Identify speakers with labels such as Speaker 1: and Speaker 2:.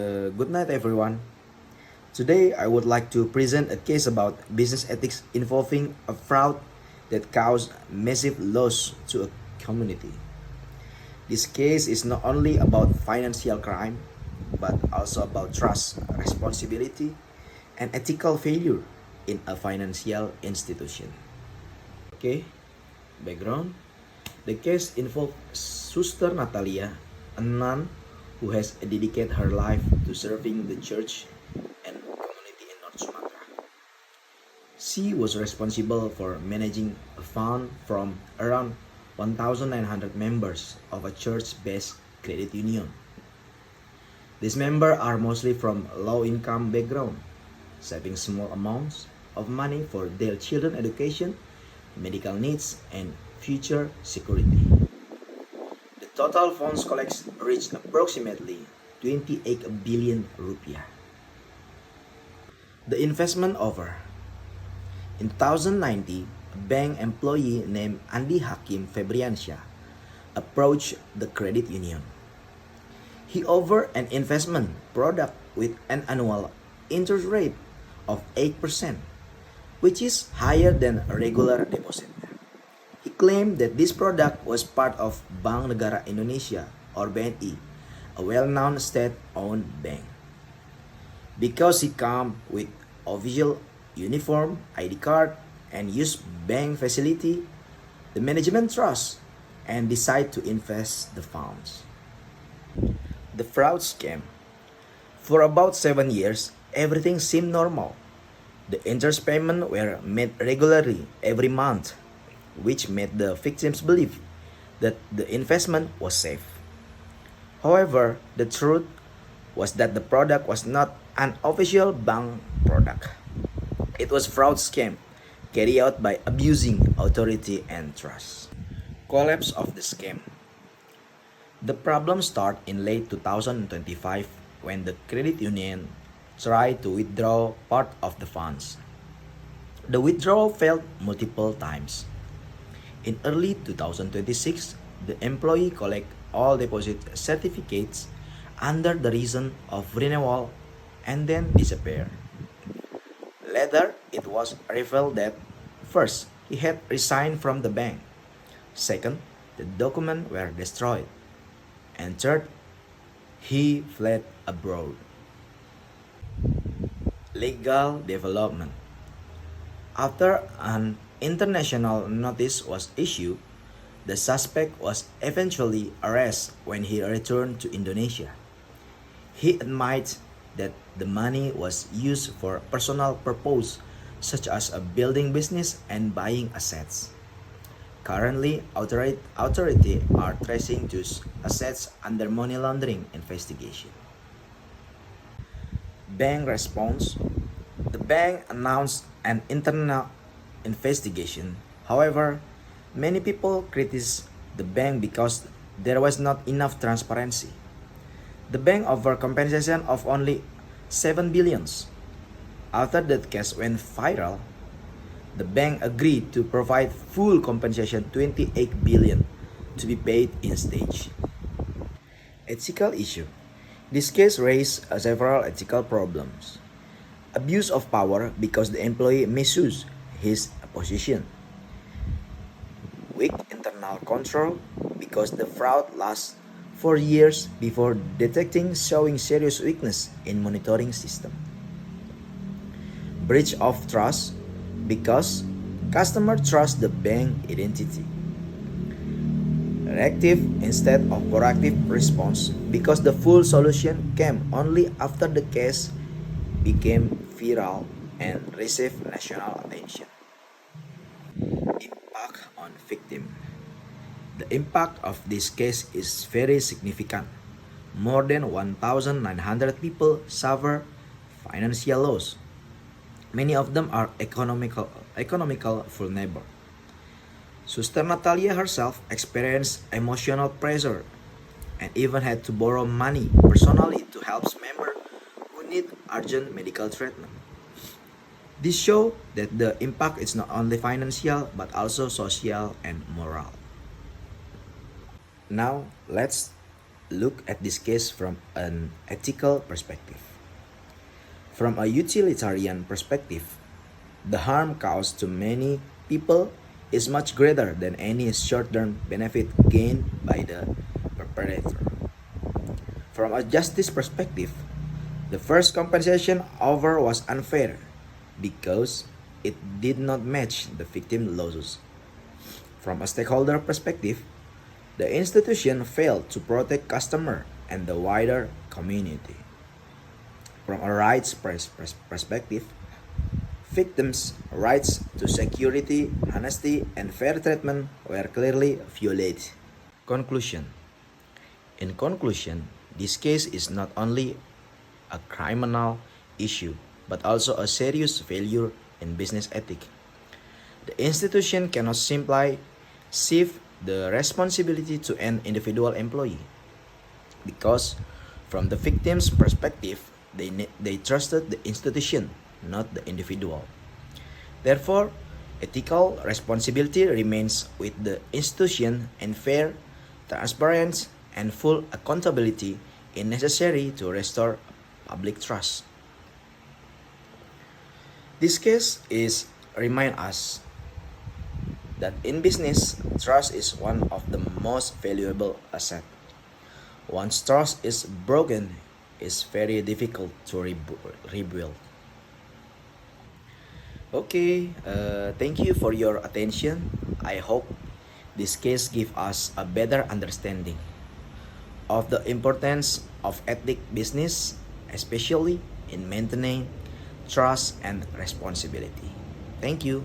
Speaker 1: Good night, everyone. Today, I would like to present a case about business ethics involving a fraud that caused massive loss to a community. This case is not only about financial crime, but also about trust, responsibility, and ethical failure in a financial institution. Okay, background. The case involved Sister Natalia, a nun who has dedicated her life to serving the church and community in North Sumatra. She was responsible for managing a fund from around 1,900 members of a church-based credit union. These members are mostly from low-income background, saving small amounts of money for their children's education, medical needs, and future security. The total funds collected reached approximately 28 billion rupiah. The investment over. In 2019, a bank employee named Andi Hakim Febriansyah approached the credit union. He offered an investment product with an annual interest rate of 8%, which is higher than a regular deposit. He claimed that this product was part of Bank Negara Indonesia or BNI, a well-known state-owned bank. Because he came with official uniform, ID card, and used bank facility, the management trust and decide to invest the funds. The fraud scam. For about 7 years, everything seemed normal. The interest payments were made regularly every month, which made the victims believe that the investment was safe. However, the truth was that the product was not an official bank product. It was fraud scam carried out by abusing authority and trust. Collapse of the scam. The problem started in late 2025 when the credit union tried to withdraw part of the funds. The withdrawal failed multiple times. In early 2026, the employee collect all deposit certificates under the reason of renewal and then disappear. Later, it was revealed that first, he had resigned from the bank. Second, the documents were destroyed. And third, he fled abroad. Legal development. After an international notice was issued, the suspect was eventually arrested when he returned to Indonesia. He admitted that the money was used for personal purpose such as a building business and buying assets. Currently, authorities are tracing those assets under money laundering investigation. Bank response. The bank announced an internal investigation. However, many people criticize the bank because there was not enough transparency. The bank offered compensation of only 7 billions. After that case went viral, the bank agreed to provide full compensation 28 billion to be paid in stage. Ethical issue. This case raised several ethical problems. Abuse of power because the employee misused his position. Weak internal control because the fraud lasts for years before detecting, showing serious weakness in monitoring system. Breach of trust because customer trust the bank identity. Reactive instead of proactive response because the full solution came only after the case became viral and received national attention. Impact on victim. The impact of this case is very significant. More than 1,900 people suffer financial loss. Many of them are economical vulnerable. Sister Natalia herself experienced emotional pressure and even had to borrow money personally to help members who need urgent medical treatment. This shows that the impact is not only financial but also social and moral. Now, let's look at this case from an ethical perspective. From a utilitarian perspective, the harm caused to many people is much greater than any short-term benefit gained by the perpetrator. From a justice perspective, the first compensation offer was unfair because it did not match the victim's losses. From a stakeholder perspective, the institution failed to protect customer and the wider community. From a rights perspective, victims' rights to security, honesty, and fair treatment were clearly violated. Conclusion. In conclusion, this case is not only a criminal issue but also a serious failure in business ethics. The institution cannot simply shift the responsibility to an individual employee because from the victim's perspective, they trusted the institution, not the individual. Therefore, ethical responsibility remains with the institution and fair, transparent, and full accountability is necessary to restore public trust. This case is remind us that in business, trust is one of the most valuable assets. Once trust is broken, it's very difficult to rebuild. Okay, thank you for your attention. I hope this case gives us a better understanding of the importance of ethic business, especially in maintaining trust and responsibility. Thank you.